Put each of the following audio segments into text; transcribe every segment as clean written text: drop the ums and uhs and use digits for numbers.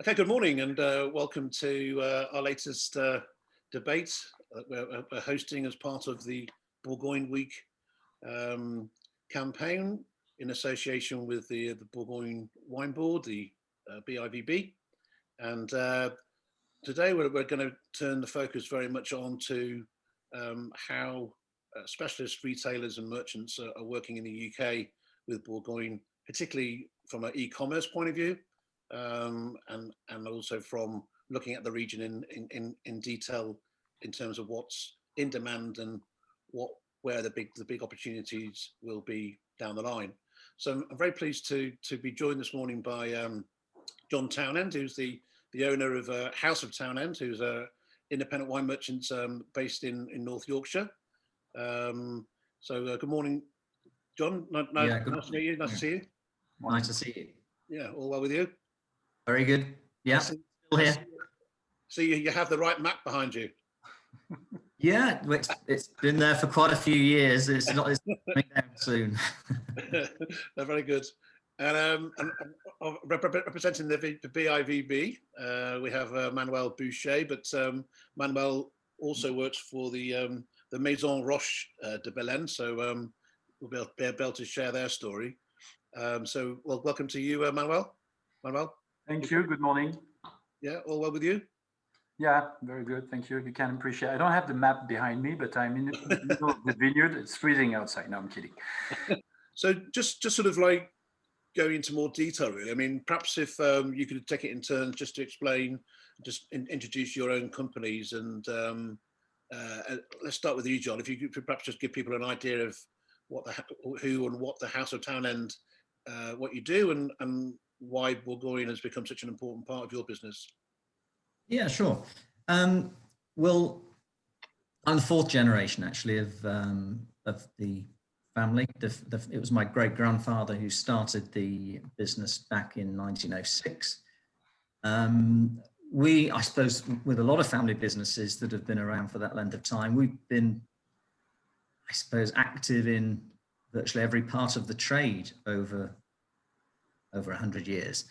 Okay, good morning and welcome to our latest debate that we're hosting as part of the Bourgogne Week campaign in association with the Bourgogne Wine Board, the BIVB. And today we're going to turn the focus very much on to how specialist retailers and merchants are working in the UK with Bourgogne, particularly from an e-commerce point of view. And also from looking at the region in detail in terms of what's in demand and where the big opportunities will be down the line. So I'm very pleased to be joined this morning by John Townend, who's the owner of House of Townend, who's a independent wine merchant based in North Yorkshire. Good morning, John. Nice to meet you. Nice to see you. Nice to see you. Yeah, all well with you? Very good. Yeah, still here. So you have the right map behind you. Yeah, it's been there for quite a few years. It's coming down soon. They're very good. And representing the BIVB, we have Manoël Bouchet, but Manoël also works for the Maison Roche de Bellene, so we'll be able to share their story. So welcome to you, Manoël. Manoël. Thank you. Good morning. Yeah, all well with you? Yeah, very good. Thank you. You can appreciate. I don't have the map behind me, but I'm in the middle of the vineyard. It's freezing outside. No, I'm kidding. So just sort of like going into more detail, really. I mean, perhaps if you could take it in turns, just to explain, introduce your own companies, and let's start with you, John. If you could perhaps just give people an idea of what the House of Townend, what you do, and why Bourgogne has become such an important part of your business. Yeah, sure. Well, I'm the fourth generation actually of the family. It was my great grandfather who started the business back in 1906. I suppose, with a lot of family businesses that have been around for that length of time, we've been, I suppose, active in virtually every part of the trade over 100 years.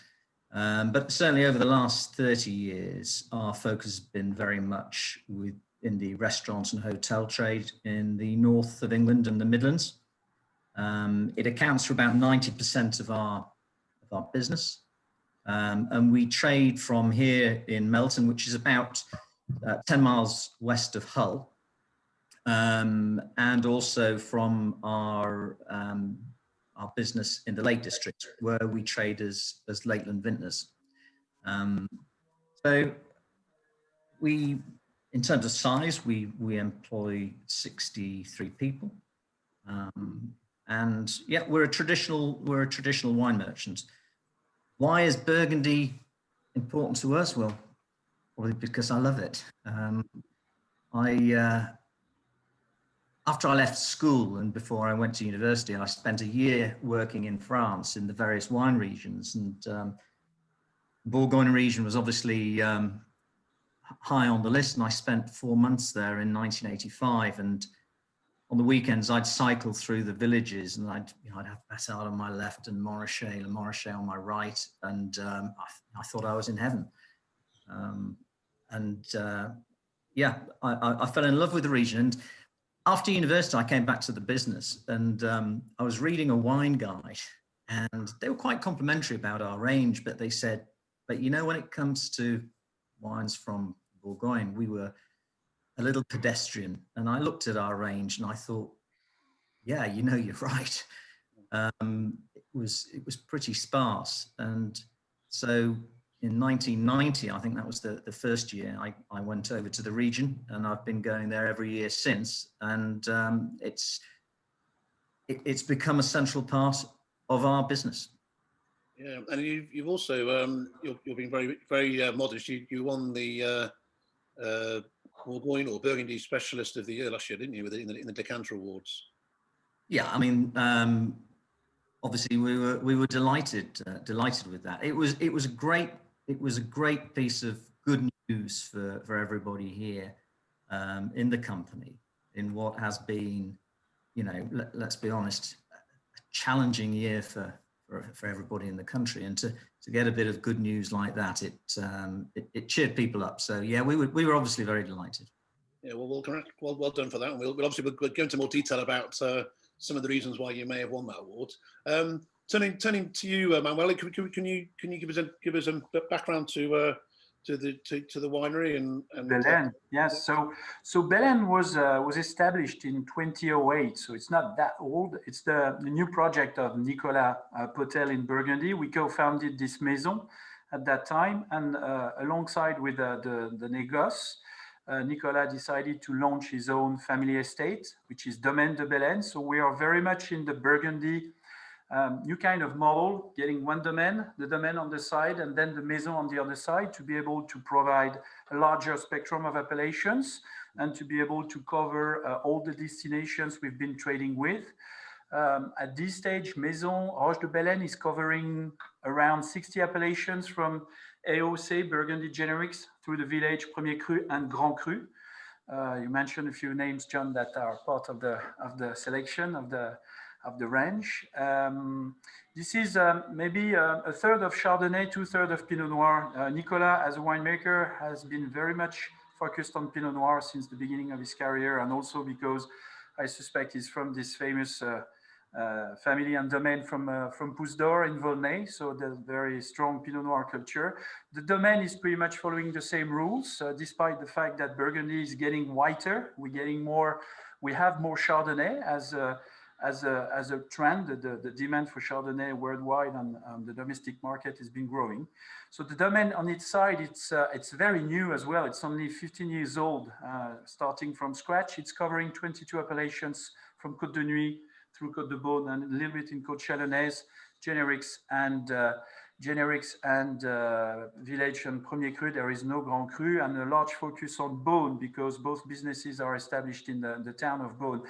But certainly over the last 30 years, our focus has been very much in the restaurant and hotel trade in the north of England and the Midlands. It accounts for about 90% of our business. And we trade from here in Melton, which is about 10 miles west of Hull, and also from our business in the Lake District, where we trade as Lakeland Vintners. So in terms of size, we employ 63 people, and yeah, we're a traditional wine merchant. Why is Burgundy important to us? Well, probably because I love it. After I left school and before I went to university, I spent a year working in France in the various wine regions, and Bourgogne region was obviously high on the list, and I spent 4 months there in 1985. And on the weekends, I'd cycle through the villages, and I'd have Bassal on my left and Le Morichet on my right, and I thought I was in heaven. Yeah, I fell in love with the region. And after university, I came back to the business, and I was reading a wine guide, and they were quite complimentary about our range, but they said, but you know, when it comes to wines from Bourgogne, we were a little pedestrian. And I looked at our range and I thought, yeah, you know, you're right. It was pretty sparse. And so in 1990, I think that was the first year, I went over to the region, and I've been going there every year since. And it's become a central part of our business. Yeah, and you've also you're being very very modest. You won the Bourgogne or Burgundy Specialist of the Year last year, didn't you? In the Decanter Awards. Yeah, I mean, obviously we were delighted with that. It was a great piece of good news for everybody here in the company, in what has been, you know, let's be honest, a challenging year for for everybody in the country. And to get a bit of good news like that, it cheered people up. So yeah, we were obviously very delighted. Yeah, well done for that. And we'll obviously we'll go into more detail about some of the reasons why you may have won that award. Turning to you, Manoël, can you give us a background to the winery and Bellene? Yes. So Bellene was established in 2008. So it's not that old. It's the new project of Nicolas Potel in Burgundy. We co-founded this maison at that time, and alongside with the négoce, Nicolas decided to launch his own family estate, which is Domaine de Bellene. So we are very much in the Burgundy new kind of model, getting one domain, the domain on the side, and then the maison on the other side, to be able to provide a larger spectrum of appellations and to be able to cover all the destinations we've been trading with. At this stage, Maison Roche de Bellene is covering around 60 appellations from AOC, Burgundy Generics, through the village Premier Cru and Grand Cru. You mentioned a few names, John, that are part of the selection of the range. This is maybe a third of Chardonnay, 2/3 of Pinot Noir. Nicolas, as a winemaker, has been very much focused on Pinot Noir since the beginning of his career, and also because I suspect he's from this famous family and domain from Pousse d'Or in Volnay, so the very strong Pinot Noir culture. The domain is pretty much following the same rules, despite the fact that Burgundy is getting whiter. We have more Chardonnay as a trend. The demand for Chardonnay worldwide and the domestic market has been growing. So the domain on its side, it's very new as well. It's only 15 years old, starting from scratch. It's covering 22 appellations from Côte de Nuit through Côte de Beaune and a little bit in Côte Chalonnaise, generics and village and Premier Cru. There is no Grand Cru, and a large focus on Beaune because both businesses are established in the town of Beaune.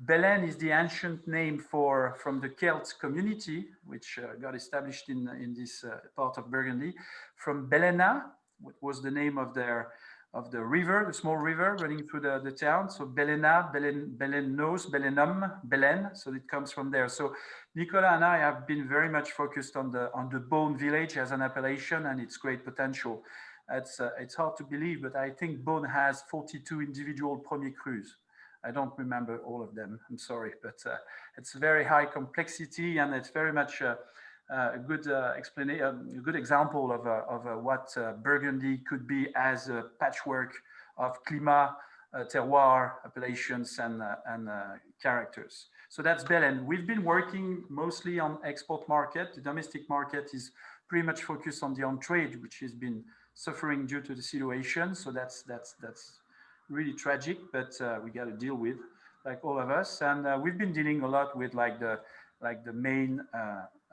Bellene is the ancient name from the Celt community, which got established in this part of Burgundy, from Bellena, which was the name of the river, the small river running through the town. So Bellena, Bellenos, Bellenum, Bellene. So it comes from there. So Nicolas and I have been very much focused on the Beaune village as an appellation and its great potential. It's hard to believe, but I think Beaune has 42 individual Premier Crus. I don't remember all of them, I'm sorry, but it's very high complexity, and it's very much a good explanation, a good example of what Burgundy could be as a patchwork of climat, terroir, appellations, and characters. So that's Bellene. We've been working mostly on export market. The domestic market is pretty much focused on the on-trade, which has been suffering due to the situation. So that's really tragic, but we got to deal with, like all of us. And we've been dealing a lot with the main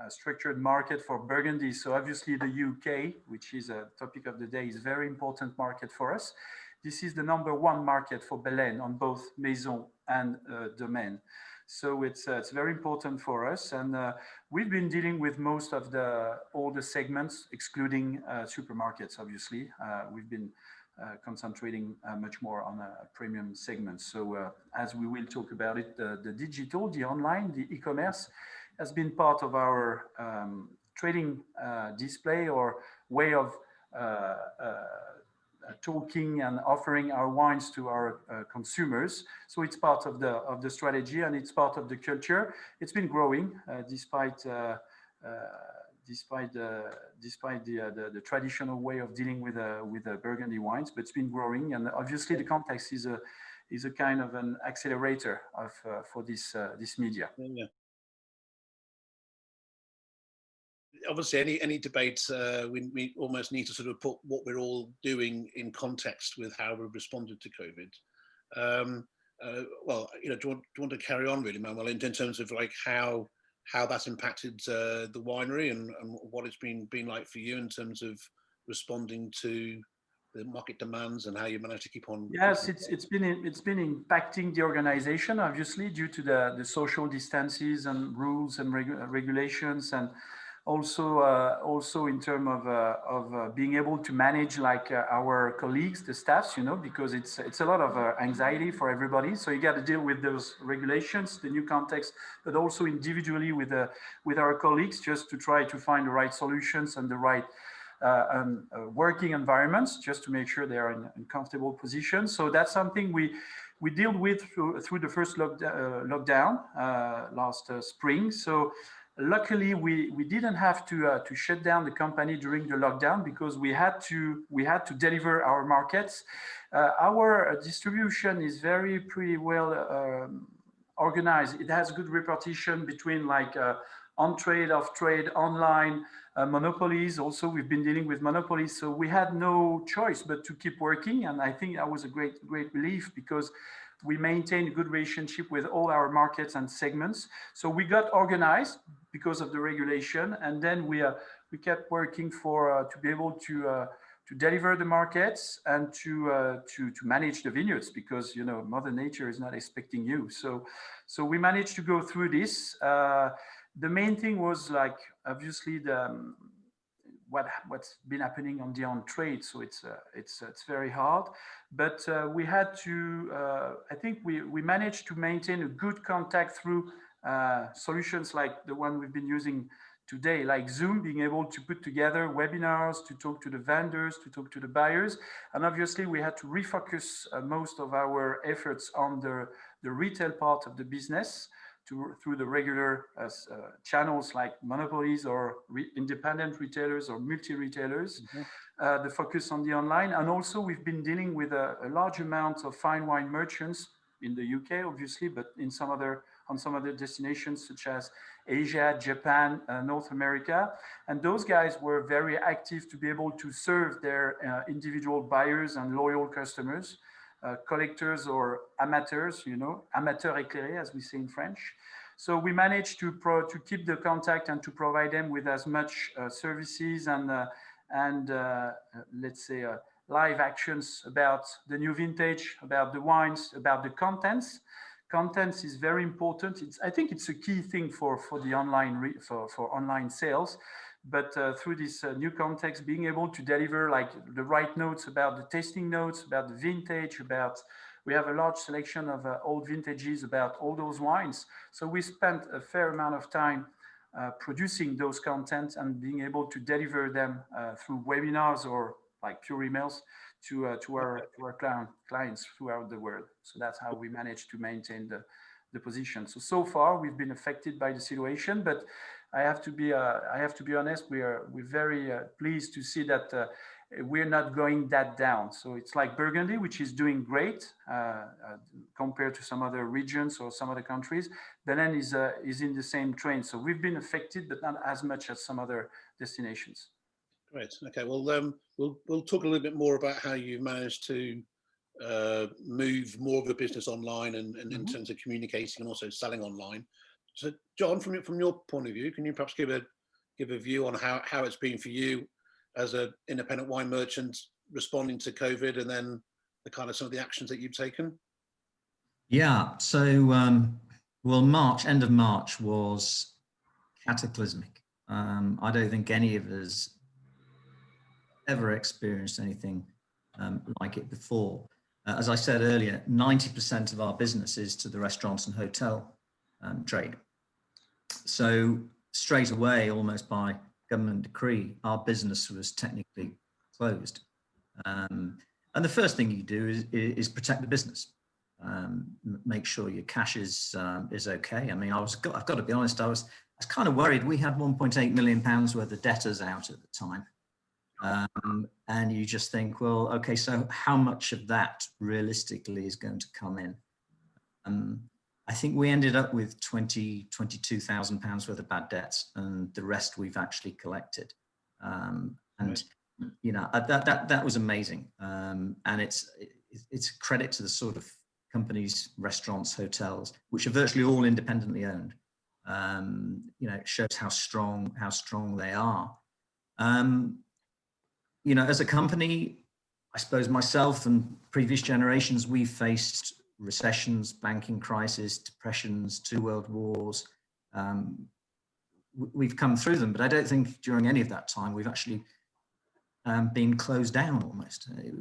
structured market for Burgundy. So obviously the UK, which is a topic of the day, is a very important market for us. This is the #1 market for Bellene on both Maison and Domaine. So it's very important for us. And we've been dealing with most of all the segments, excluding supermarkets, obviously. We've been concentrating much more on a premium segment. So as we will talk about it, the digital, the online, the e-commerce has been part of our trading display or way of talking and offering our wines to our consumers. So it's part of the strategy, and it's part of the culture. It's been growing despite the traditional way of dealing with the Burgundy wines, but it's been growing, and obviously the context is a kind of an accelerator for this media. Yeah. Obviously, any debate, we almost need to sort of put what we're all doing in context with how we've responded to COVID. Well, do you want to carry on really, Manoël, in terms of like how that's impacted the winery and what it's been like for you in terms of responding to the market demands and how you managed to keep on? Yes, it's been impacting the organization, obviously, due to the social distances and rules and regulations, and also in terms of being able to manage like our colleagues, the staffs, you know, because it's a lot of anxiety for everybody. So you got to deal with those regulations, the new context, but also individually with our colleagues, just to try to find the right solutions and the right working environments, just to make sure they are in comfortable positions. So that's something we dealt with through the first lockdown last spring. So luckily, we didn't have to shut down the company during the lockdown, because we had to deliver our markets. Our distribution is pretty well organized. It has good repartition between like on trade, off trade, online, monopolies. Also, we've been dealing with monopolies, so we had no choice but to keep working. And I think that was a great relief, because we maintained a good relationship with all our markets and segments. So we got organized because of the regulation, and then we kept working to be able to deliver the markets and to manage the vineyards, because you know Mother Nature is not expecting you. So we managed to go through this. The main thing was like obviously what's been happening on the on trade. So it's very hard, but we had to. I think we managed to maintain a good contact through solutions like the one we've been using today, like Zoom, being able to put together webinars to talk to the vendors, to talk to the buyers. And obviously we had to refocus most of our efforts on the retail part of the business through the regular channels like monopolies or independent retailers or multi-retailers, the focus on the online. And also we've been dealing with a large amount of fine wine merchants in the UK, obviously, but on some other destinations such as Asia, Japan, North America. And those guys were very active to be able to serve their individual buyers and loyal customers, collectors or amateurs, you know, amateur éclairé, as we say in French. So we managed to keep the contact and to provide them with as much services and let's say live actions about the new vintage, about the wines, about the contents. Contents is very important. I think it's a key thing for the online for online sales. But through this new context, being able to deliver like the right notes about the tasting notes, about the vintage, we have a large selection of old vintages about all those wines. So we spent a fair amount of time producing those contents and being able to deliver them through webinars or like pure emails to our clients throughout the world. So that's how we managed to maintain the position. So far we've been affected by the situation, but I have to be honest. We're very pleased to see that we're not going that down. So it's like Burgundy, which is doing great compared to some other regions or some other countries. Bellene is in the same train. So we've been affected, but not as much as some other destinations. Great. Okay. Well, we'll talk a little bit more about how you managed to move more of the business online and in terms of communicating and also selling online. So, John, from your point of view, can you perhaps give a view on how it's been for you as an independent wine merchant responding to COVID, and then the kind of some of the actions that you've taken? Yeah. So, well, end of March was cataclysmic. I don't think any of us ever experienced anything like it before. As I said earlier, 90% of our business is to the restaurants and hotel trade. So straight away, almost by government decree, our business was technically closed. And the first thing you do is protect the business. Make sure your cash is okay. I mean, I've got to be honest, I was kind of worried. We had £1.8 million worth of debtors out at the time. And you just think, well, okay, so how much of that realistically is going to come in? I think we ended up with £22,000 worth of bad debts, and the rest we've actually collected. And you know, that was amazing. And it's a credit to the sort of companies, restaurants, hotels, which are virtually all independently owned. You know, it shows how strong they are. You know, as a company, I suppose myself and previous generations, we've faced recessions, banking crisis, depressions, 2 world wars. we've come through them, but I don't think during any of that time we've actually been closed down almost. It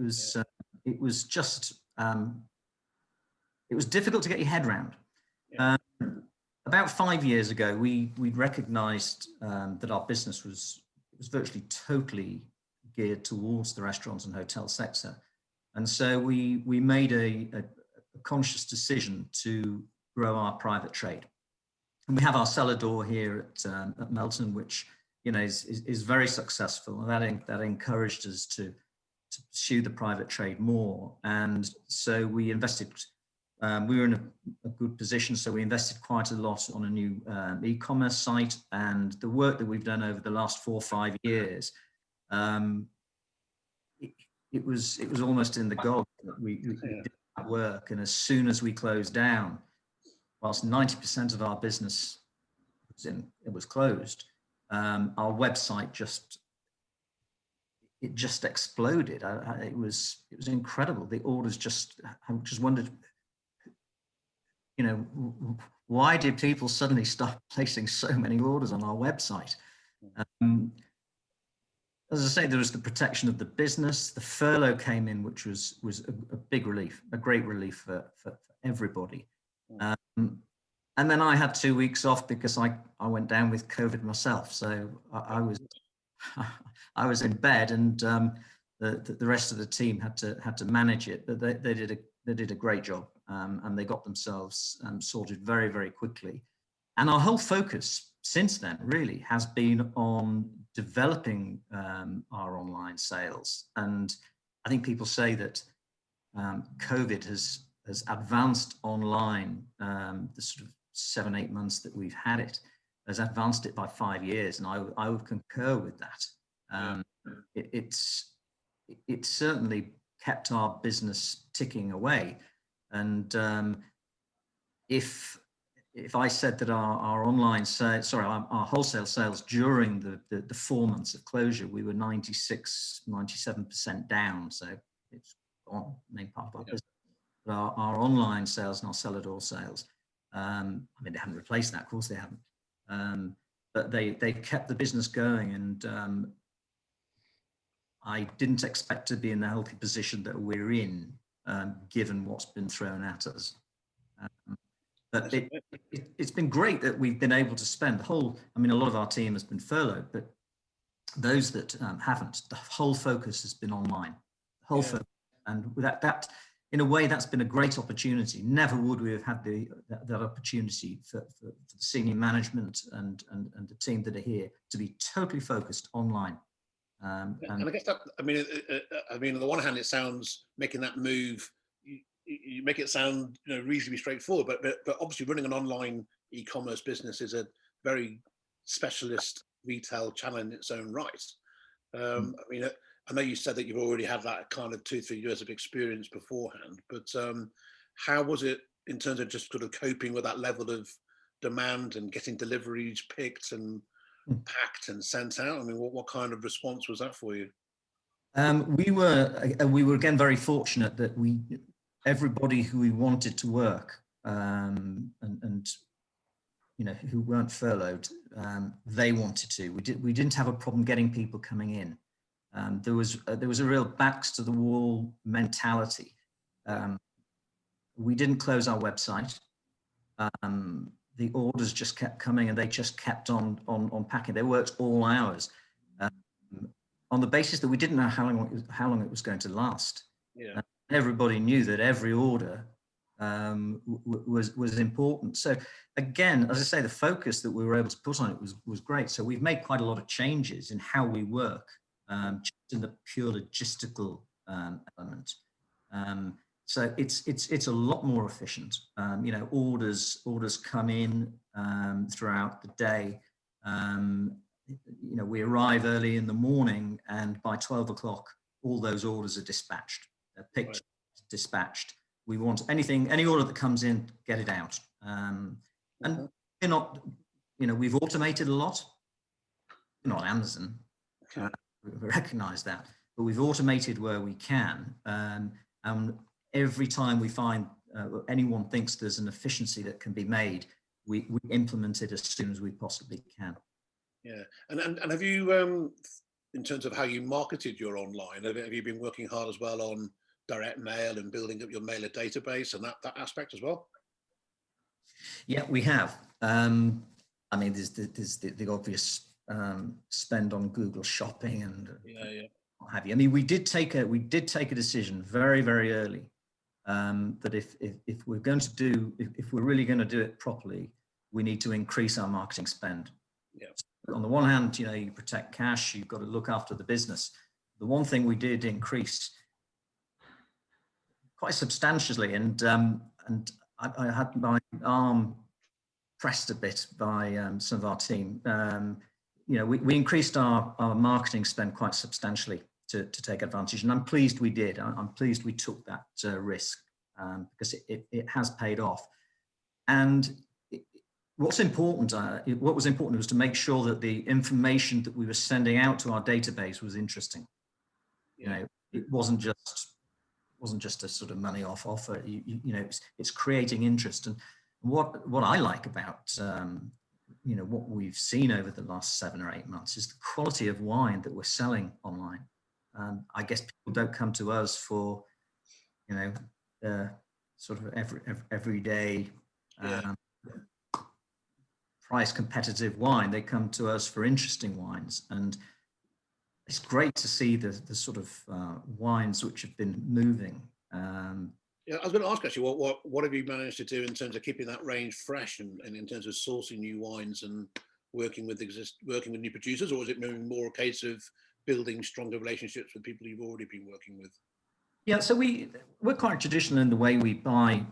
was just, it was difficult to get your head around. Yeah. About 5 years ago, we'd recognized that our business was virtually totally geared towards the restaurants and hotel sector. And so we made a conscious decision to grow our private trade. And we have our cellar door here at Melton, which is very successful, and that encouraged us to pursue the private trade more. And so we invested. We were in a good position, so we invested quite a lot on a new e-commerce site, and the work that we've done over the last 4 or 5 years. It was almost in the gold that we did that work, and as soon as we closed down, whilst 90% of our business was closed, our website just exploded. It was incredible. The orders I just wondered, why did people suddenly start placing so many orders on our website? As I say, there was the protection of the business. The furlough came in, which was a big relief, a great relief for everybody. And then I had 2 weeks off because I went down with COVID myself. So I was in bed, and the rest of the team had to manage it. But they did a great job, and they got themselves sorted very, very quickly. And our whole focus since then really has been on developing our online sales. And I think people say that COVID has advanced online, the sort of 7-8 months that we've had it, has advanced it by 5 years, and I would concur with that. It's certainly kept our business ticking away. And if I said that our online sales, our wholesale sales during the 4 months of closure, we were 97% down. So it's on main part of our business. But our online sales and our cellar door sales, I mean, they haven't replaced that, of course they haven't. But they kept the business going, and I didn't expect to be in the healthy position that we're in, given what's been thrown at us. But it's been great that we've been able to spend a lot of our team has been furloughed, but those that haven't, the whole focus has been online. The whole focus, and that in a way, that's been a great opportunity. Never would we have had that opportunity for the senior management and the team that are here to be totally focused online. And I guess that, I mean, on the one hand, it sounds, making that move, you make it sound reasonably straightforward, but obviously running an online e-commerce business is a very specialist retail channel in its own right. I mean, I know you said that you've already had that kind of 2-3 years of experience beforehand, but how was it in terms of just sort of coping with that level of demand and getting deliveries picked and packed and sent out? I mean, what kind of response was that for you? We were again very fortunate that everybody who we wanted to work and who weren't furloughed, they wanted to. We didn't have a problem getting people coming in. There was a real backs to the wall mentality. We didn't close our website. The orders just kept coming, and they just kept on packing. They worked all hours on the basis that we didn't know how long it was going to last. Yeah. Everybody knew that every order was important. So again, as I say, the focus that we were able to put on it was great. So we've made quite a lot of changes in how we work, just in the pure logistical element. So it's a lot more efficient. Orders come in throughout the day. We arrive early in the morning, and by 12 o'clock, all those orders are dispatched. They're picked, dispatched. We want any order that comes in, get it out. And we're not, we've automated a lot. We're not Amazon. We recognize that, but we've automated where we can. And every time we find anyone thinks there's an efficiency that can be made, we implement it as soon as we possibly can. Yeah. And have you, in terms of how you marketed your online, have you been working hard as well on direct mail and building up your mailer database and that aspect as well? Yeah, we have. I mean, there's the obvious spend on Google Shopping and what have you. I mean, we did take a decision very, very early that if we're going to do, if we're really going to do it properly, we need to increase our marketing spend. Yeah. So on the one hand, you know, you protect cash, you've got to look after the business. The one thing we did increase quite substantially, and I had my arm pressed a bit by some of our team. You know, we increased our marketing spend quite substantially to take advantage, and I'm pleased we did. I'm pleased we took that risk because it has paid off. And what was important was to make sure that the information that we were sending out to our database was interesting. You know, it wasn't just a sort of money off offer. You know, it's creating interest. And what I like about you know, what we've seen over the last 7 or 8 months is the quality of wine that we're selling online. I guess people don't come to us for, you know, sort of everyday price competitive wine. They come to us for interesting wines, and it's great to see the sort of wines which have been moving. Yeah, I was going to ask actually, what have you managed to do in terms of keeping that range fresh and in terms of sourcing new wines and working with new producers, or is it more a case of building stronger relationships with people you've already been working with? Yeah, so we're quite traditional in the way we buy.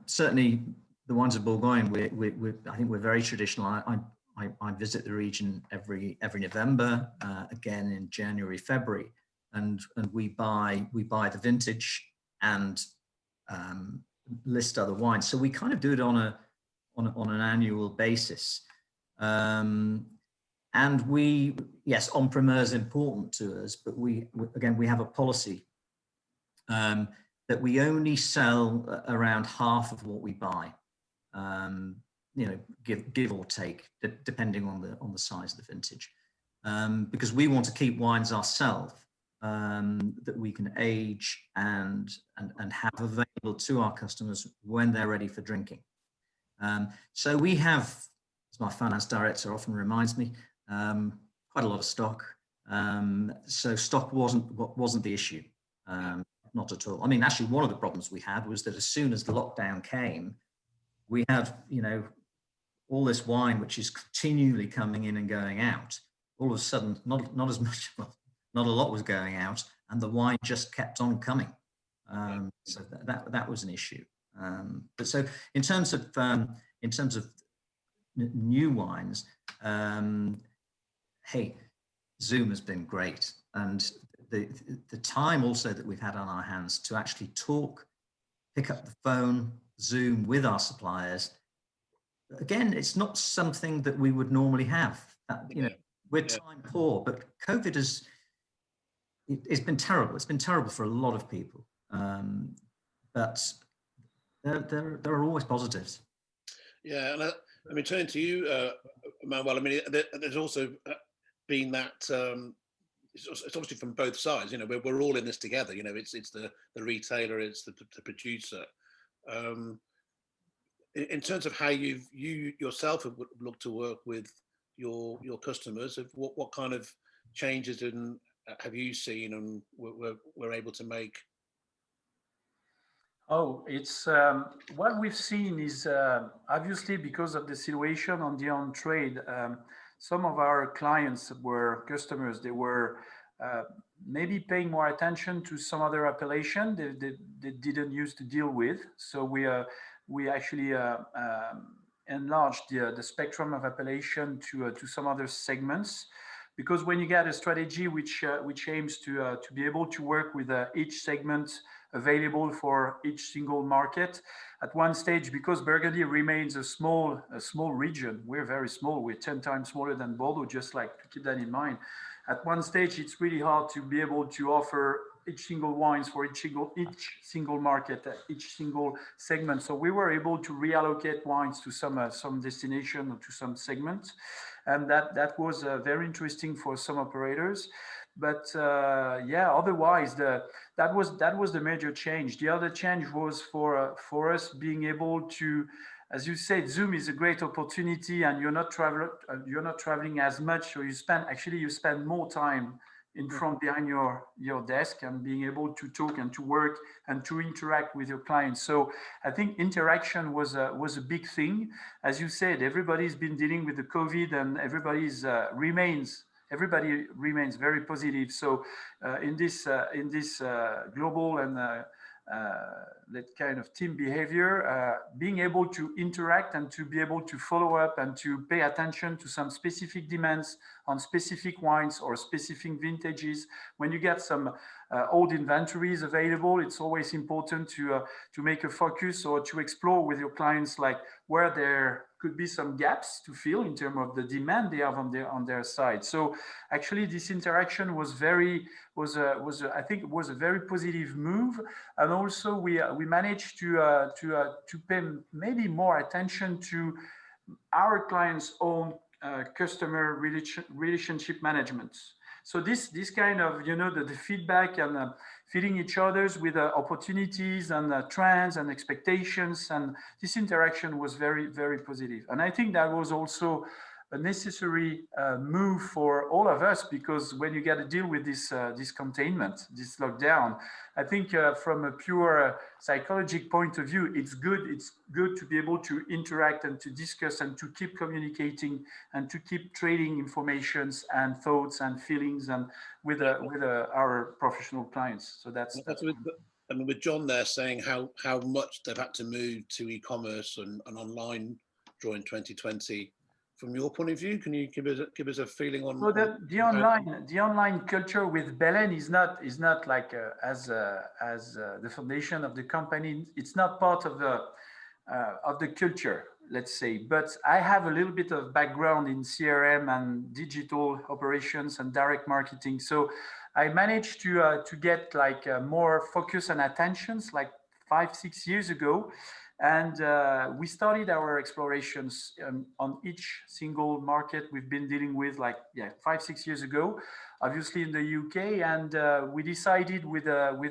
Certainly, the wines of Bourgogne, I think we're very traditional. I visit the region every November, again in January, February, and we buy the vintage and list other wines. So we kind of do it on an annual basis. And yes, en primeur is important to us, but we have a policy that we only sell around half of what we buy. You know, give or take, depending on the size of the vintage, because we want to keep wines ourselves that we can age and have available to our customers when they're ready for drinking. So we have, as my finance director often reminds me, quite a lot of stock. So stock wasn't the issue, not at all. I mean, actually, one of the problems we had was that as soon as the lockdown came, we had, you know, all this wine which is continually coming in and going out. All of a sudden, not as much, well, not a lot was going out, and the wine just kept on coming. So that was an issue. But so in terms of new wines, hey, Zoom has been great, and the time also that we've had on our hands to actually talk, pick up the phone, Zoom with our suppliers. Again, it's not something that we would normally have. You know, we're time poor, but COVID it's been terrible. It's been terrible for a lot of people. But there are always positives. Yeah, and I mean, turning to you, Manuel, I mean, there's also been that, it's obviously from both sides, you know, we're all in this together, you know, it's the retailer, it's the producer. In terms of how you yourself have looked to work with your customers, of what kind of changes have you seen and we're able to make? Oh, it's what we've seen is obviously because of the situation on the on-trade, some of our clients were customers. They were maybe paying more attention to some other appellation they didn't used to deal with. So we actually enlarged the spectrum of appellation to some other segments. Because when you get a strategy which aims to be able to work with each segment available for each single market, at one stage, because Burgundy remains a small region, we're very small, we're 10 times smaller than Bordeaux, just like to keep that in mind. At one stage, it's really hard to be able to offer each single wines for each single market, each single segment. So we were able to reallocate wines to some destination or to some segment, and that was very interesting for some operators. But yeah, otherwise that was the major change. The other change was for us being able to, as you said, Zoom is a great opportunity, and you're not traveling as much, so you spend more time in front behind your desk and being able to talk and to work and to interact with your clients. So I think interaction was a big thing. As you said, everybody's been dealing with the COVID, and everybody remains very positive. So in this global and that kind of team behavior, being able to interact and to be able to follow up and to pay attention to some specific demands on specific wines or specific vintages. When you get some old inventories available, it's always important to make a focus or to explore with your clients, like where there could be some gaps to fill in terms of the demand they have on their side. So actually, this interaction I think it was a very positive move, and also we managed to pay maybe more attention to our clients' own customer relationship management. So this kind of, the feedback and feeding each other's with opportunities and trends and expectations, and this interaction was very, very positive. And I think that was also a necessary move for all of us, because when you get to deal with this containment, this lockdown, I think from a pure psychological point of view, it's good to be able to interact and to discuss and to keep communicating and to keep trading informations and thoughts and feelings and with our professional clients. So that's with John there saying how much they've had to move to e-commerce and online during 2020. From your point of view, can you give us a feeling on? So the online culture with Bellene is not like as the foundation of the company. It's not part of the culture, let's say. But I have a little bit of background in CRM and digital operations and direct marketing, so I managed to get like more focus and attentions like 5-6 years ago. And we started our explorations on each single market we've been dealing with, 5-6 years ago, obviously in the UK. And we decided with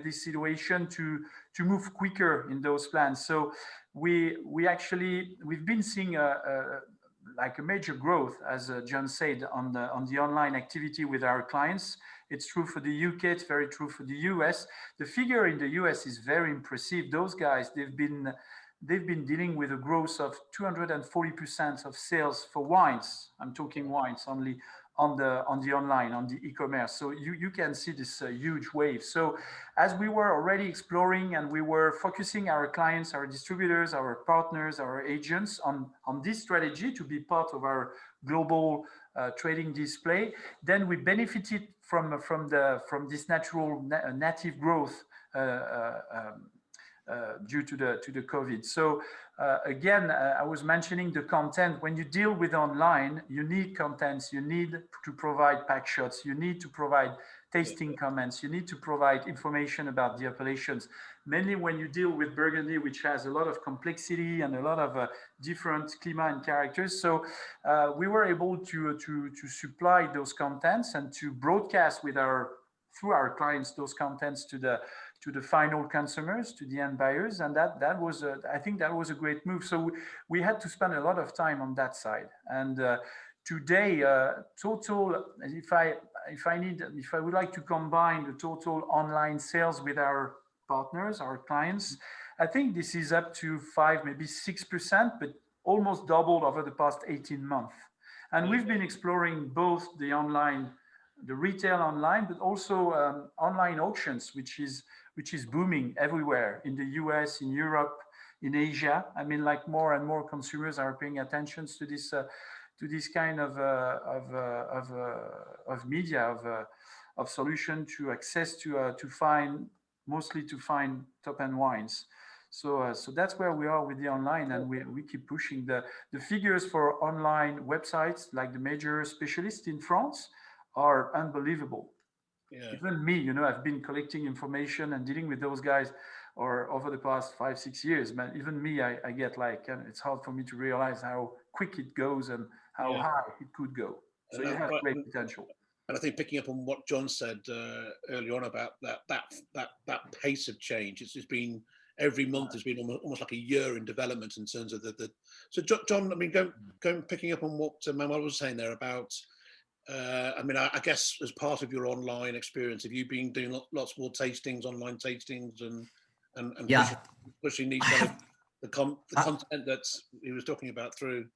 this situation to move quicker in those plans. So we've been seeing like a major growth, as John said, on the online activity with our clients. It's true for the UK, it's very true for the US. The figure in the US is very impressive. Those guys, they've been dealing with a growth of 240% of sales for wines. I'm talking wines only on the online, on the e-commerce. So you can see this huge wave. So as we were already exploring and we were focusing our clients, our distributors, our partners, our agents on this strategy to be part of our global trading display, then we benefited from this natural native growth due to the COVID. So again, I was mentioning the content. When you deal with online, you need contents, you need to provide pack shots, you need to provide tasting comments, you need to provide information about the appellations. Mainly when you deal with Burgundy, which has a lot of complexity and a lot of different clima and characters. So we were able to supply those contents and to broadcast through our clients those contents to the final consumers, to the end buyers, and that was I think that was a great move. So we had to spend a lot of time on that side. And today, total, if I would like to combine the total online sales with our partners, our clients, I think this is up to 5, maybe 6%, but almost doubled over the past 18 months. And we've been exploring both the retail online, but also online auctions, which is booming everywhere in the US, in Europe, in Asia. I mean, like more and more consumers are paying attention to this kind of media, of solution to access to find top-end wines. So that's where we are with the online, and we keep pushing. The figures for online websites, like the major specialists in France, are unbelievable. Yeah. Even me, you know, I've been collecting information and dealing with those guys or over the past 5-6 years, but even me, I get like, it's hard for me to realize how quick it goes and how high it could go. So you have great potential. And I think picking up on what John said earlier on about that pace of change, it's been every month has been almost like a year in development in terms of the. So John, I mean, going picking up on what Manoël was saying there about. I mean, I guess as part of your online experience, have you been doing lots more tastings, online tastings, and pushing these kind of the content that he was talking about through?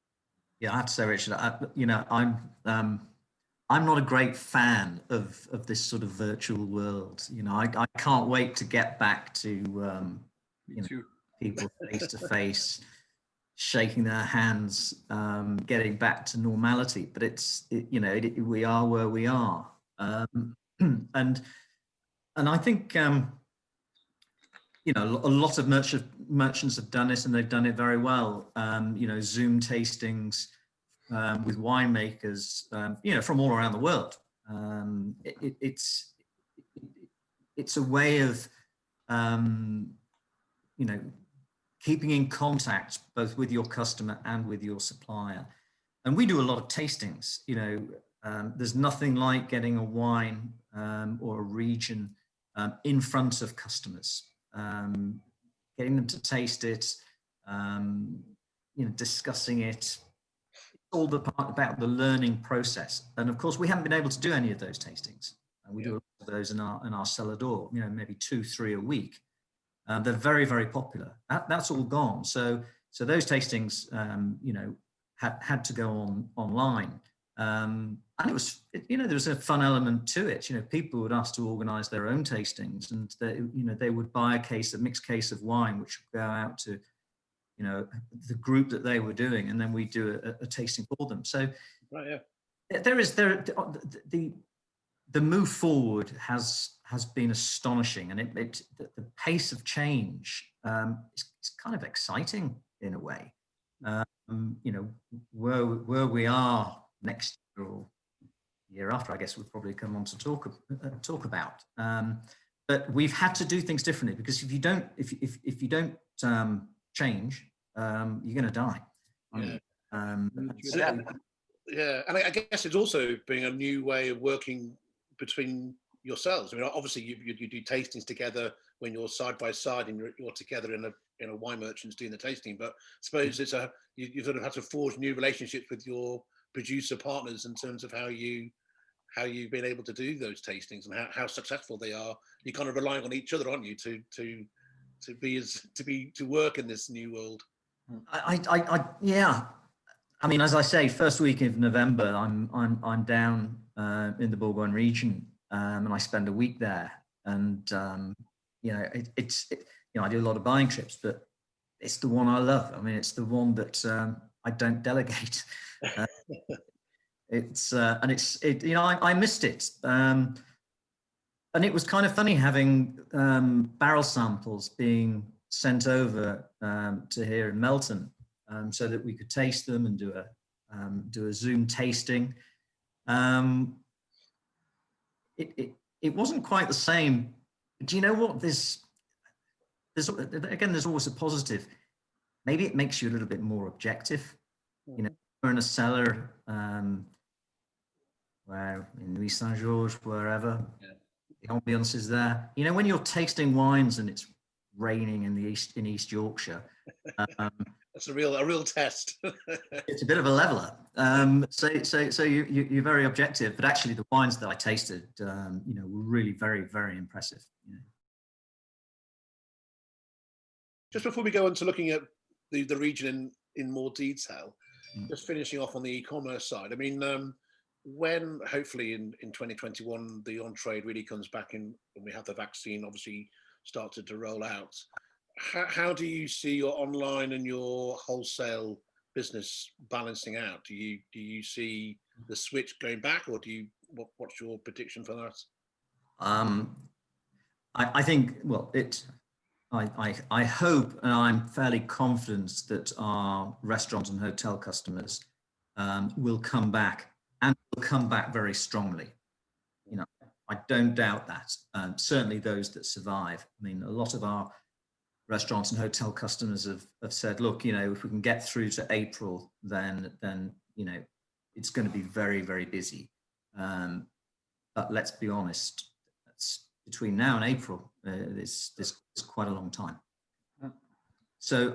Yeah, I have to say, Richard, I'm not a great fan of this sort of virtual world. You know, I can't wait to get back to people face to face, shaking their hands, getting back to normality. But we are where we are, and I think a lot of merchants have done this, and they've done it very well. Zoom tastings. With winemakers, from all around the world. It's a way of, keeping in contact both with your customer and with your supplier. And we do a lot of tastings. There's nothing like getting a wine or a region in front of customers, getting them to taste it, discussing it. All the part about the learning process, and of course we haven't been able to do any of those tastings, and we do a lot of those in our cellar door, maybe 2-3 a week. They're very, very popular. That's all gone. So those tastings had to go online, and it was there was a fun element to it. People would ask to organize their own tastings, and they would buy a mixed case of wine, which would go out to the group that they were doing, and then we do a tasting for them. So the move forward has been astonishing, and the pace of change is kind of exciting in a way. Where we are next year or year after, I guess we'll probably come on to talk about. But we've had to do things differently, because if you don't change, you're going to die. And I guess it's also being a new way of working between yourselves. I mean, obviously you do tastings together when you're side by side and you're together in a wine merchants doing the tasting. But I suppose you sort of have to forge new relationships with your producer partners in terms of how you've been able to do those tastings and how successful they are. You're kind of relying on each other, aren't you, to work in this new world? I mean, as I say, first week of November, I'm down in the Bourgogne region, and I spend a week there. And I do a lot of buying trips, but it's the one I love. I mean, it's the one that I don't delegate. I missed it. And it was kind of funny having barrel samples being sent over to here in Melton, so that we could taste them and do a Zoom tasting. It wasn't quite the same. Do you know what? There's always a positive. Maybe it makes you a little bit more objective. We're in a cellar, where in Louis Saint-Georges, wherever. The ambience is there. When you're tasting wines and it's raining in East Yorkshire, that's a real test. It's a bit of a leveler. So you're very objective, but actually the wines that I tasted, were really very, very impressive. Just before we go on to looking at the region in more detail, just finishing off on the e-commerce side. I mean, when hopefully in 2021 the on-trade really comes back in and we have the vaccine obviously started to roll out, how do you see your online and your wholesale business balancing out? Do you see the switch going back, or what's your prediction for that? I think, well, I hope, and I'm fairly confident that our restaurant and hotel customers will come back, and will come back very strongly. I don't doubt that. Certainly those that survive. I mean, a lot of our restaurants and hotel customers have said, look, you know, if we can get through to April, then you know, it's going to be very, very busy. But let's be honest, that's between now and April, this is quite a long time. So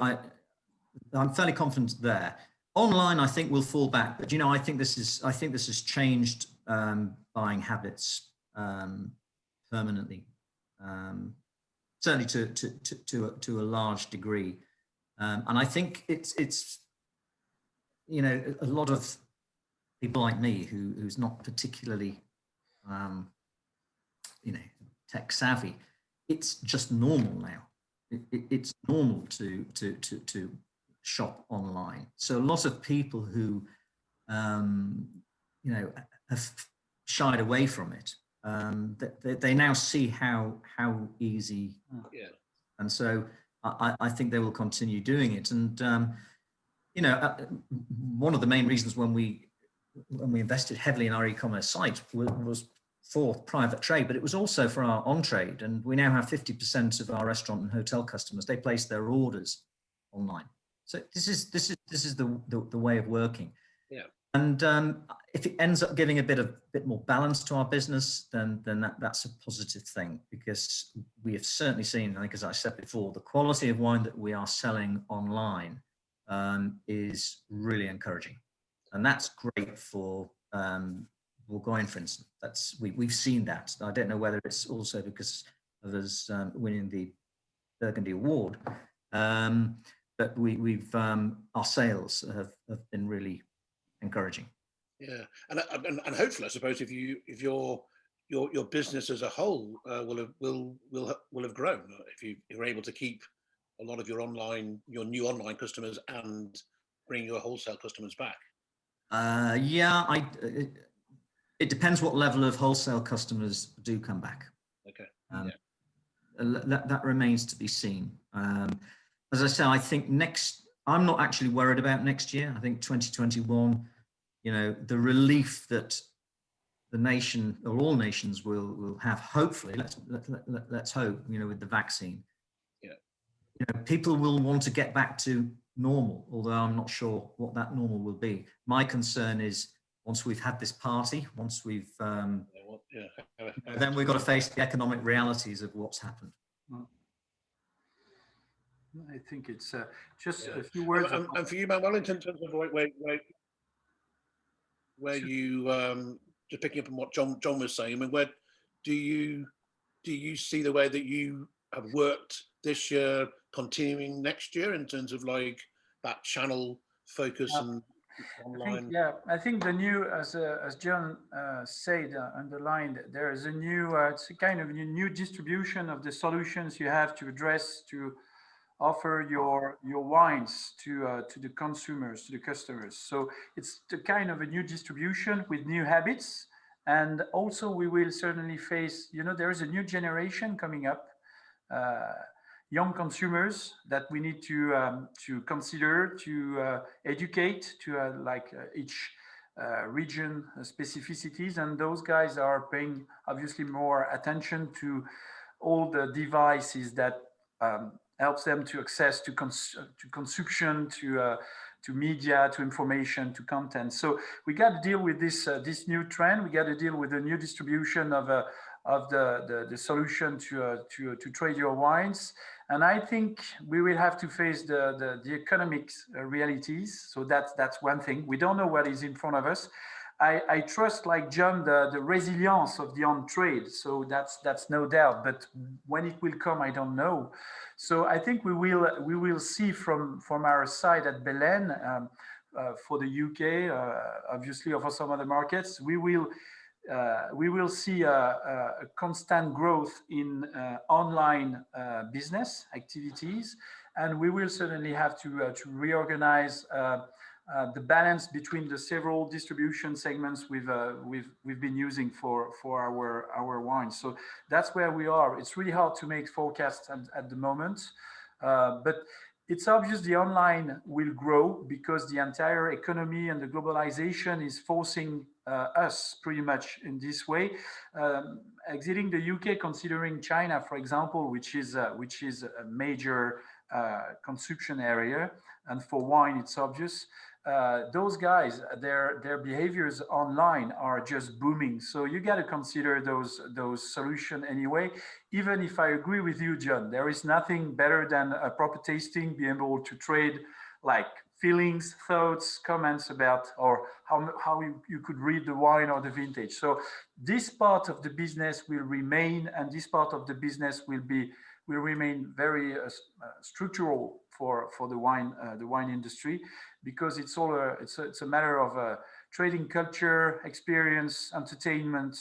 I'm fairly confident there. Online, I think will fall back, but you know, I think this has changed buying habits permanently, certainly to a large degree, and I think it's you know, a lot of people like me who's not particularly you know, tech savvy. It's just normal now. It's normal to shop online. So a lot of people who you know, have shied away from it, they now see how easy. Yeah. And so I think they will continue doing it. And you know, one of the main reasons when we invested heavily in our e-commerce site was for private trade, but it was also for our on-trade. And we now have 50% of our restaurant and hotel customers, they place their orders online. So this is the way of working. Yeah. And if it ends up giving a bit more balance to our business, then that's a positive thing, because we have certainly seen, I think, as I said before, the quality of wine that we are selling online is really encouraging, and that's great for Bourgogne, for instance. We've seen that. I don't know whether it's also because of us winning the Burgundy Award, but we've our sales have been really encouraging. Yeah, and hopefully, I suppose, if your business as a whole will have grown if you're able to keep a lot of your new online customers and bring your wholesale customers back. Yeah, it depends what level of wholesale customers do come back. Okay. That remains to be seen. As I say, I think I'm not actually worried about next year. I think 2021, you know, the relief that the nation, or all nations, will have, hopefully, let's hope, you know, with the vaccine. Yeah. You know, people will want to get back to normal, although I'm not sure what that normal will be. My concern is, once we've had this party, once we've then we've got to face the economic realities of what's happened. I think it's just a few words. And for you, Manoël, in terms of where you just picking up on what John was saying, I mean, where do you see the way that you have worked this year continuing next year in terms of like that channel focus and online? I think the new, as John said, underlined, there is a new, it's a kind of a new distribution of the solutions you have to address, to offer your wines to the consumers, to the customers. So it's the kind of a new distribution with new habits. And also we will certainly face, you know, there is a new generation coming up, young consumers that we need to consider, to educate, to each region specificities. And those guys are paying obviously more attention to all the devices that helps them to access to consumption, to media, to information, to content. So we got to deal with this new trend. We got to deal with the new distribution of the solution to trade your wines. And I think we will have to face the economic realities. So that's one thing. We don't know what is in front of us. I trust, like John, the resilience of the on-trade. So that's no doubt. But when it will come, I don't know. So I think we will see from our side at Bellene, for the UK, obviously, or for some other markets, we will see a constant growth in online business activities, and we will certainly have to reorganize the balance between the several distribution segments we've been using for our wines. So that's where we are. It's really hard to make forecasts at the moment, but it's obvious the online will grow because the entire economy and the globalization is forcing us pretty much in this way. Exiting the UK, considering China, for example, which is a major consumption area, and for wine, it's obvious. Those guys, their behaviors online are just booming. So you got to consider those solutions anyway. Even if I agree with you, John, there is nothing better than a proper tasting, being able to trade like feelings, thoughts, comments about, or how you could read the wine or the vintage. So this part of the business will remain, and this part of the business will remain very structural for the wine industry, because it's a matter of trading culture, experience, entertainment,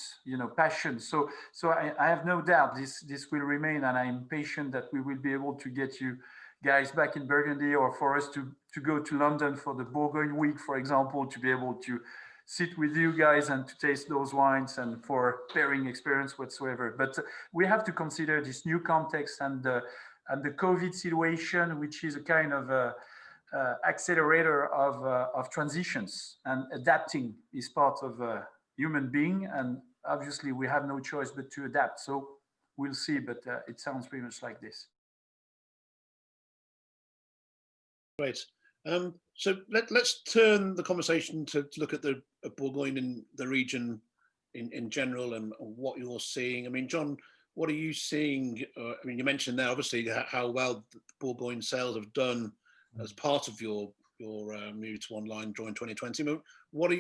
passion. So I have no doubt this will remain, and I'm patient that we will be able to get you guys back in Burgundy, or for us to go to London for the Bourgogne week, for example, to be able to sit with you guys and to taste those wines, and for pairing experience whatsoever. But we have to consider this new context and the COVID situation, which is a kind of accelerator of transitions, and adapting is part of a human being, and obviously we have no choice but to adapt. So we'll see, but it sounds pretty much like this. Great. So let's turn the conversation to look at the Bourgogne in the region in general, and what you're seeing. I mean, John, what are you seeing? I mean, you mentioned there obviously how well the Bourgogne sales have done as part of your move to online during 2020. What are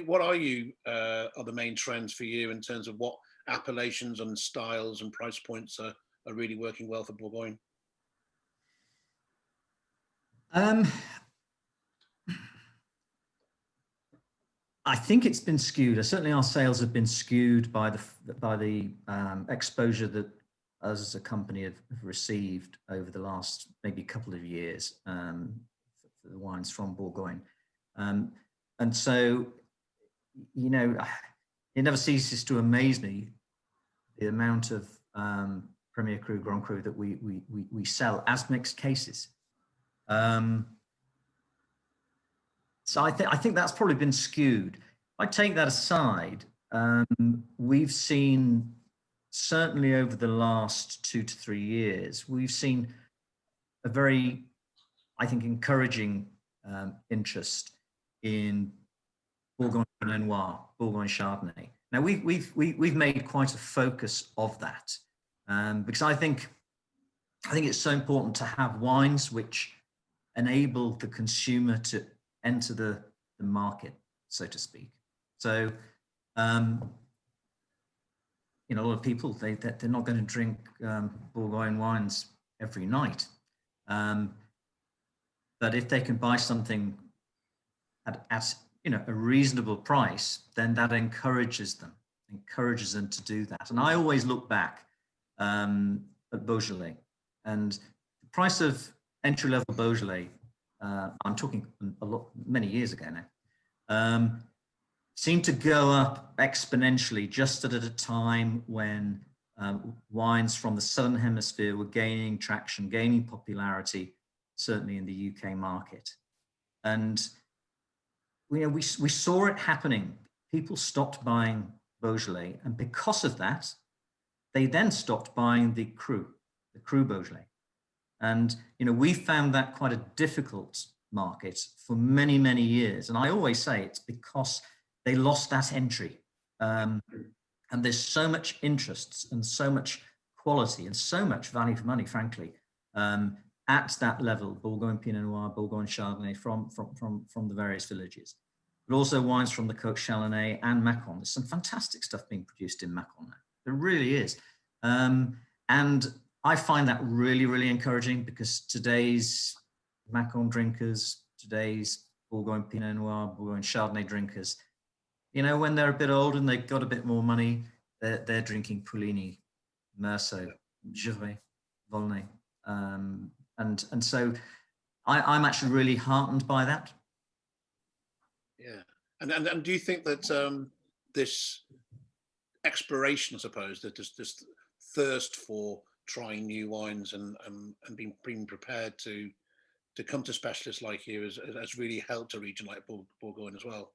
the main trends for you in terms of what appellations and styles and price points are really working well for Bourgogne? I think it's been skewed. Certainly, our sales have been skewed by the exposure that us as a company have received over the last maybe couple of years for the wines from Bourgogne, and so it never ceases to amaze me the amount of Premier Cru, Grand Cru that we sell as mixed cases. So I think that's probably been skewed. If I take that aside, we've seen, certainly over the last 2 to 3 years, we've seen a very, I think, encouraging interest in Bourgogne Pinot Noir, Bourgogne Chardonnay. Now we've made quite a focus of that, because I think it's so important to have wines which enable the consumer to enter the market, so to speak. So, a lot of people, they're not going to drink Bourgogne wines every night. But if they can buy something at a reasonable price, then that encourages them to do that. And I always look back at Beaujolais, and the price of entry-level Beaujolais, I'm talking many years ago now, seemed to go up exponentially just at a time when wines from the Southern Hemisphere were gaining traction, gaining popularity, certainly in the UK market. And we saw it happening. People stopped buying Beaujolais, and because of that, they then stopped buying the Cru Beaujolais. And we found that quite a difficult market for many, many years. And I always say it's because they lost that entry. And there's so much interest and so much quality and so much value for money, frankly, at that level: Bourgogne Pinot Noir, Bourgogne Chardonnay from the various villages, but also wines from the Côte Chalonnais and Macon. There's some fantastic stuff being produced in Macon now. There really is. And I find that really, really encouraging, because today's Macon drinkers, today's Bourgogne Pinot Noir, Bourgogne Chardonnay drinkers, when they're a bit older and they've got a bit more money, they're drinking Puligny, Meursault, Gevrey, Volnay. And so I'm actually really heartened by that. Yeah. And do you think that this exploration, I suppose, that this thirst for trying new wines and being prepared to come to specialists like you has really helped a region like Bourgogne as well?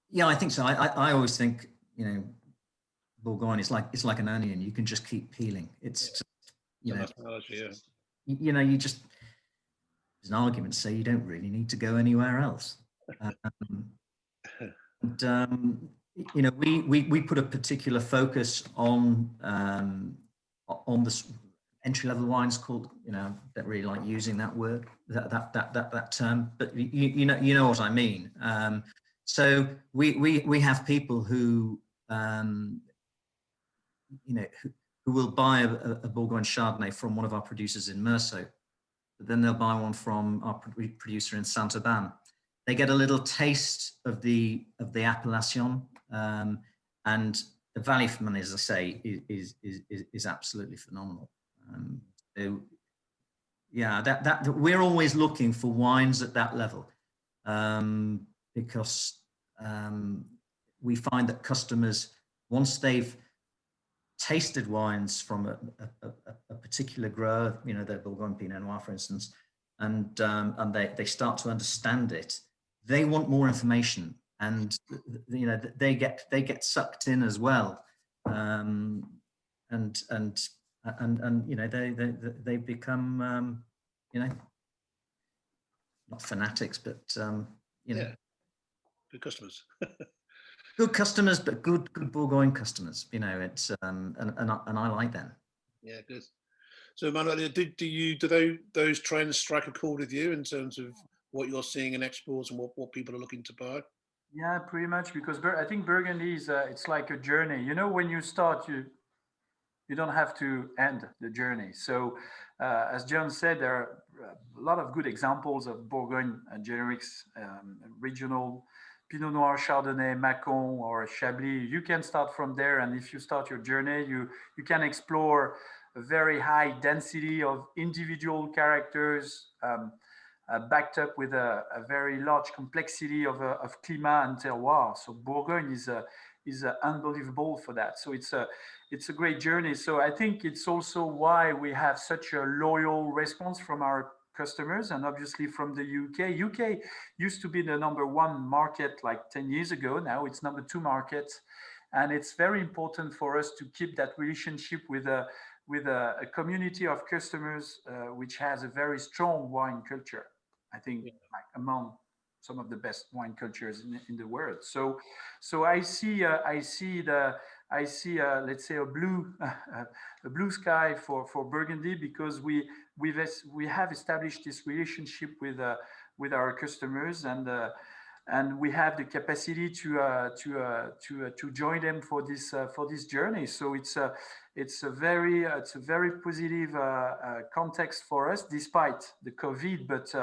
Yeah, I think so. I always think, you know, Bourgogne is it's like an onion. You can just keep peeling. It's just, you know, yeah. you know, you just, there's an argument to say you don't really need to go anywhere else. And, you know, we put a particular focus on the entry level wines called, you know, don't really like using that word, that term, but you know what I mean. So we have people who you know who will buy a Bourgogne Chardonnay from one of our producers in Meursault, but then they'll buy one from our producer in Saint-Aubin. They get a little taste of the appellation, and the value for money, as I say, is absolutely phenomenal. So, yeah, that we're always looking for wines at that level, because we find that customers, once they've tasted wines from a particular grower, you know, the Bourgogne Pinot Noir, for instance, and they start to understand it, they want more information, and you know, they get sucked in as well, and you know, they become you know, not fanatics, but you know, yeah, good customers. good customers, but good Bourgogne customers. You know, it's and I like them. Yeah, good. So Manoël, do those trends strike a chord with you in terms of what you're seeing in exports and what people are looking to buy? Yeah, pretty much, because I think Burgundy is it's like a journey. You know, when you start, you don't have to end the journey. So, as John said, there are a lot of good examples of Bourgogne generics, regional Pinot Noir, Chardonnay, Macon, or Chablis. You can start from there, and if you start your journey, you can explore a very high density of individual characters, backed up with a very large complexity of climat and terroir. So Bourgogne is unbelievable for that. So it's a great journey. So I think it's also why we have such a loyal response from our customers, and obviously from the UK. UK used to be the #1 market like 10 years ago. Now it's #2 market. And it's very important for us to keep that relationship with a community of customers which has a very strong wine culture. I think like among some of the best wine cultures in the world. So I see let's say a blue sky for Burgundy, because we have established this relationship with our customers, and we have the capacity to join them for this journey. So it's a very positive context for us, despite the COVID. But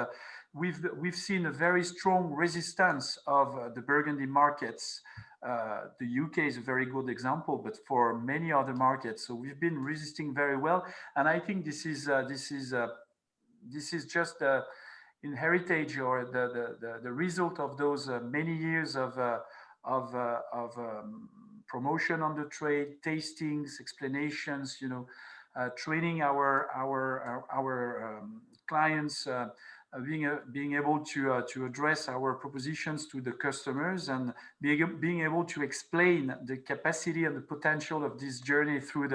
we've seen a very strong resistance of the Burgundy markets. The UK is a very good example, but for many other markets, so we've been resisting very well. And I think this is just in heritage, or the result of those many years of promotion on the trade, tastings, explanations, you know, training our clients, being able to address our propositions to the customers, and being able to explain the capacity and the potential of this journey through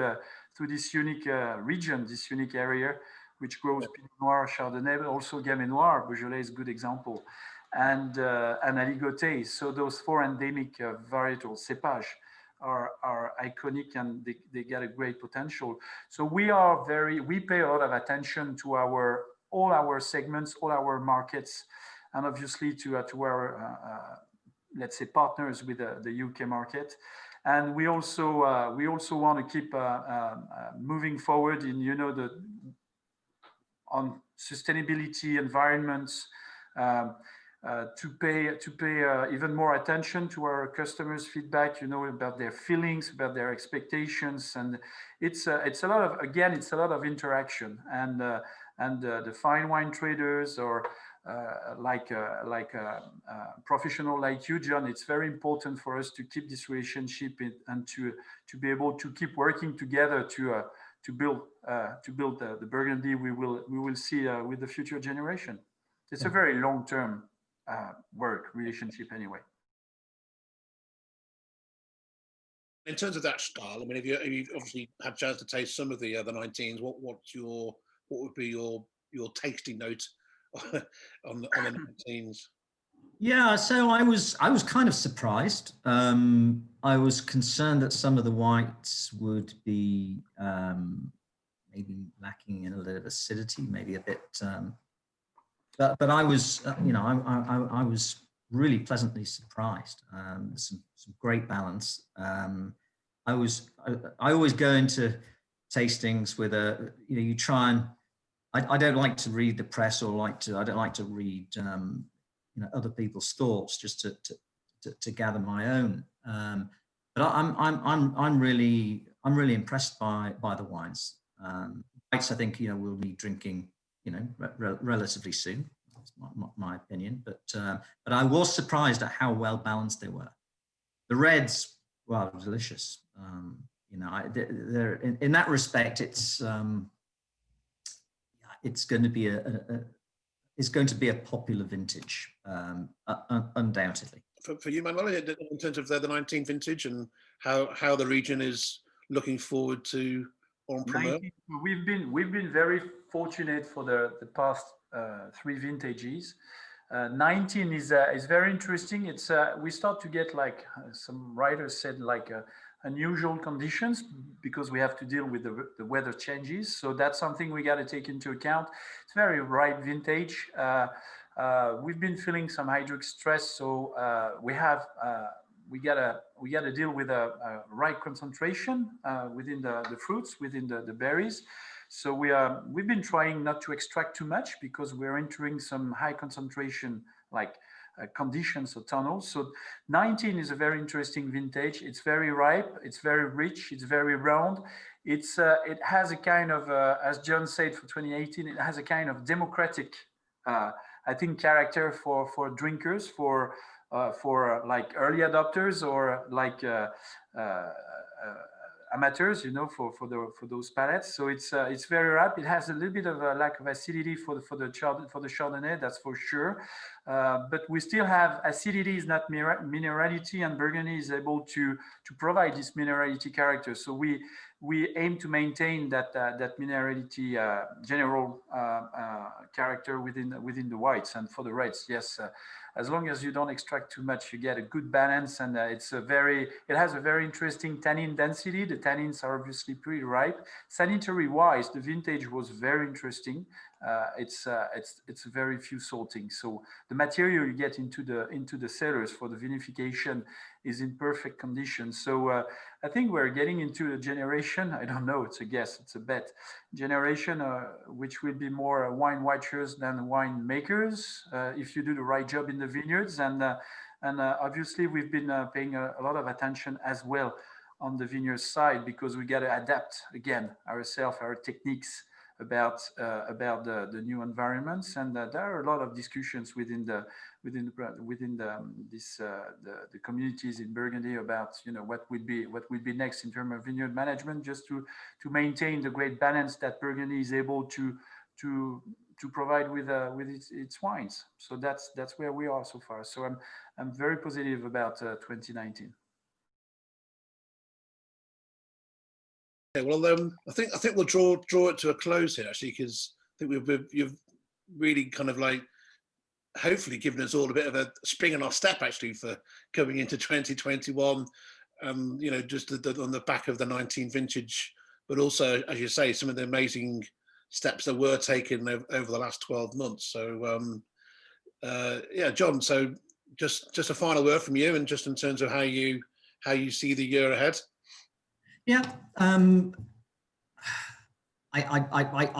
this unique region, this unique area, which grows Pinot Noir, Chardonnay, but also Gamay Noir. Beaujolais is a good example, and Aligoté. So those 4 endemic varietal cépages are iconic, and they get a great potential. So we pay a lot of attention to all our segments, all our markets, and obviously to our let's say partners with the UK market. And we also want to keep moving forward in, you know, on sustainability, environments, to pay even more attention to our customers' feedback, you know, about their feelings, about their expectations, and it's a lot of interaction, and the fine wine traders, or like a professional like you, John, it's very important for us to keep this relationship and to be able to keep working together to build the Burgundy we will see with the future generation. It's a very long-term relationship anyway. In terms of that style, I mean, have you obviously had a chance to taste some of the other 19s? What would be your tasting note on the 19s? Yeah, so I was kind of surprised. I was concerned that some of the whites would be maybe lacking in a little acidity, maybe a bit. But I was, I was really pleasantly surprised. Some great balance. I always go into tastings with you try and I don't like to read the press or I don't like to read other people's thoughts just to gather my own. But I'm really impressed by the wines. Whites, I think we'll be drinking relatively soon. That's my opinion. But I was surprised at how well balanced they were. The reds, well, delicious. They're in that respect, it's going to be a popular vintage, undoubtedly. For you, Manuel, in terms of the 19th vintage and how the region is looking forward to on promote. We've been very fortunate for the past 3 vintages. 19 is very interesting. It's we start to get, like some writers said, like unusual conditions because we have to deal with the weather changes. So that's something we got to take into account. It's very ripe vintage. We've been feeling some hydric stress, so we gotta deal with a right concentration within the fruits, within the berries. So we've been trying not to extract too much because we're entering some high concentration like conditions or tunnels. So 19 is a very interesting vintage. It's very ripe, it's very rich, it's very round. It has a kind of, as John said, for 2018, it has a kind of democratic, I think, character for drinkers, for like early adopters or like amateurs, for those palates. So it's very ripe. It has a little bit of a lack of acidity for the Chardonnay, that's for sure. But we still have acidity is not minerality, and Burgundy is able to provide this minerality character. So we aim to maintain that minerality general character within the whites, and for the reds, yes. As long as you don't extract too much, you get a good balance, and it has a very interesting tannin density. The tannins are obviously pretty ripe. Sanitary wise, the vintage was very interesting. It's very few salting, so the material you get into the cellars for the vinification is in perfect condition. So I think we're getting into a generation, I don't know, it's a guess, it's a bet, generation which will be more wine watchers than wine makers if you do the right job in the vineyards. And obviously we've been paying a lot of attention as well on the vineyard side, because we got to adapt again ourselves, our techniques about the new environments. And there are a lot of discussions within the communities in Burgundy about what would be next in terms of vineyard management, just to maintain the great balance that Burgundy is able to provide with its wines. So that's where we are so far. So I'm very positive about 2019. Okay, well, I think we'll draw it to a close here, actually, because I think you've really kind of like hopefully given us all a bit of a spring in our step, actually, for coming into 2021. Just on the back of the 19 vintage, but also, as you say, some of the amazing steps that were taken over the last 12 months. So, yeah, John. So, just a final word from you, and just in terms of how you see the year ahead. Yeah, I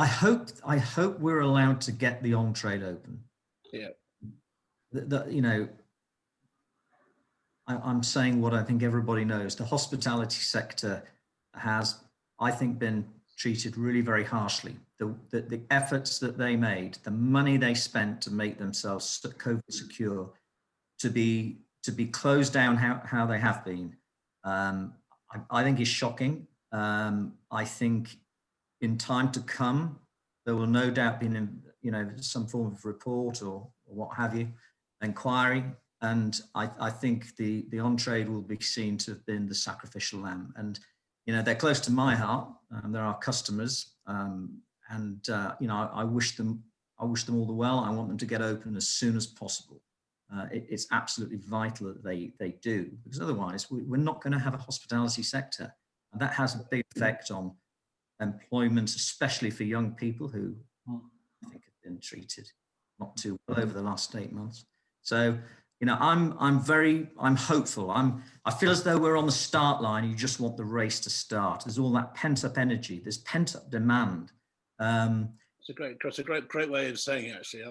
hope we're allowed to get the on-trade open. Yeah. I'm saying what I think everybody knows. The hospitality sector has, I think, been treated really very harshly. The efforts that they made, the money they spent to make themselves COVID secure, to be closed down how they have been, I think is shocking. I think in time to come, there will no doubt be some form of report or what have you, inquiry And I think the on-trade will be seen to have been the sacrificial lamb. And, you know, they're close to my heart. They're our customers. And you know, I wish them all the well. I want them to get open as soon as possible. It's absolutely vital that they do, because otherwise we're not going to have a hospitality sector. And that has a big effect on employment, especially for young people who I think have been treated not too well over the last 8 months. So, you know, I'm hopeful. I feel as though we're on the start line. You just want the race to start. There's all that pent up energy. There's pent up demand. It's a great way of saying it, actually.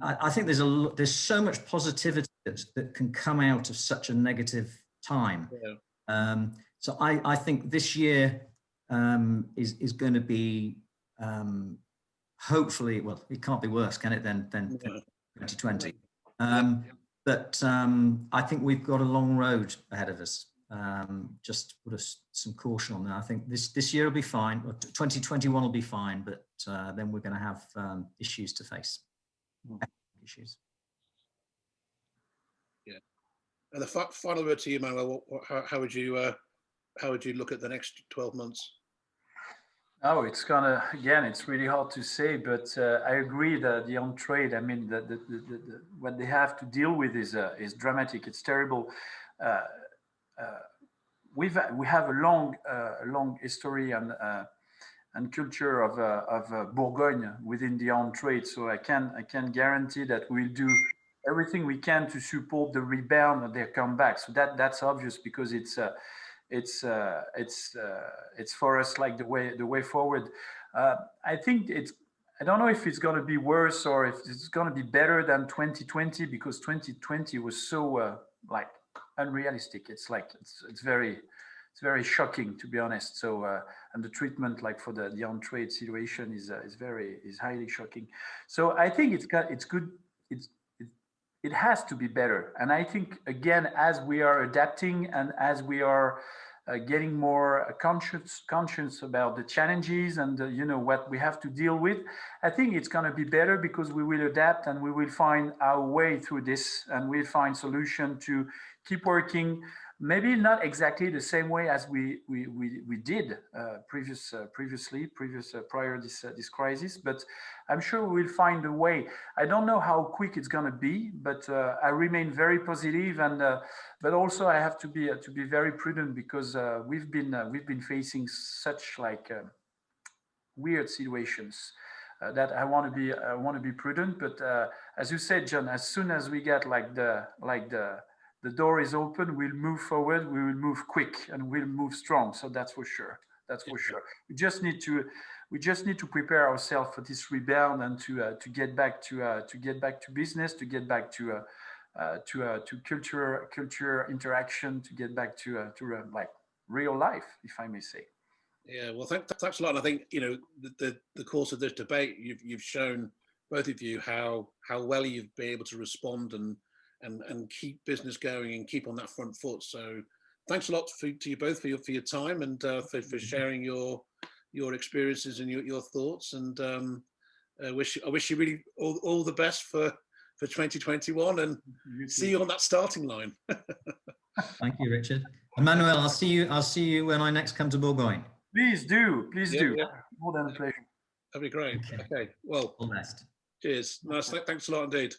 I think there's so much positivity that can come out of such a negative time. Yeah. So I think this year is going to be hopefully, well, it can't be worse, can it, than 2020? But I think we've got a long road ahead of us. Just put some caution on that. I think this year will be fine. 2021 will be fine, but then we're going to have issues to face. Issues. Yeah. And the final word to you, Manoël. How would you look at the next 12 months? Oh, it's really hard to say, but I agree that the on-trade, I mean, what they have to deal with is dramatic. It's terrible. We have a long history and culture of Bourgogne within the on-trade, so I can guarantee that we'll do everything we can to support the rebound of their comeback. So that's obvious, because it's for us like the way forward. I think I don't know if it's going to be worse or if it's going to be better than 2020, because 2020 was so like unrealistic. It's very shocking, to be honest. So and the treatment, like for the on-trade situation, is highly shocking. So I think it's good. It has to be better. And I think, again, as we are adapting and as we are getting more conscious about the challenges and you know, what we have to deal with, I think it's going to be better, because we will adapt and we will find our way through this, and we'll find solution to keep working. Maybe not exactly the same way as we did previously prior this crisis, but I'm sure we'll find a way. I don't know how quick it's going to be, but I remain very positive, and but also I have to be very prudent, because we've been facing such like weird situations that I want to be prudent. But as you said, John, as soon as we get the door is open, we'll move forward, we will move quick, and we'll move strong. So that's for sure. We just need to prepare ourselves for this rebound, and to get back to business, to get back to culture interaction, to get back to like real life, if I may say. Yeah, well, thanks a lot. And I think, you know, the course of this debate, you've shown, both of you, how well you've been able to respond and keep business going and keep on that front foot. So thanks a lot to you both for your time, and for sharing your experiences and your thoughts. And I wish you really all the best for 2021, and see you on that starting line. Thank you, Richard. And Manoël, I'll see you when I next come to Bourgogne. Please do. Yeah. More than a pleasure. That'd be great. Okay. Well, all the best. Cheers. Nice. Thanks a lot indeed.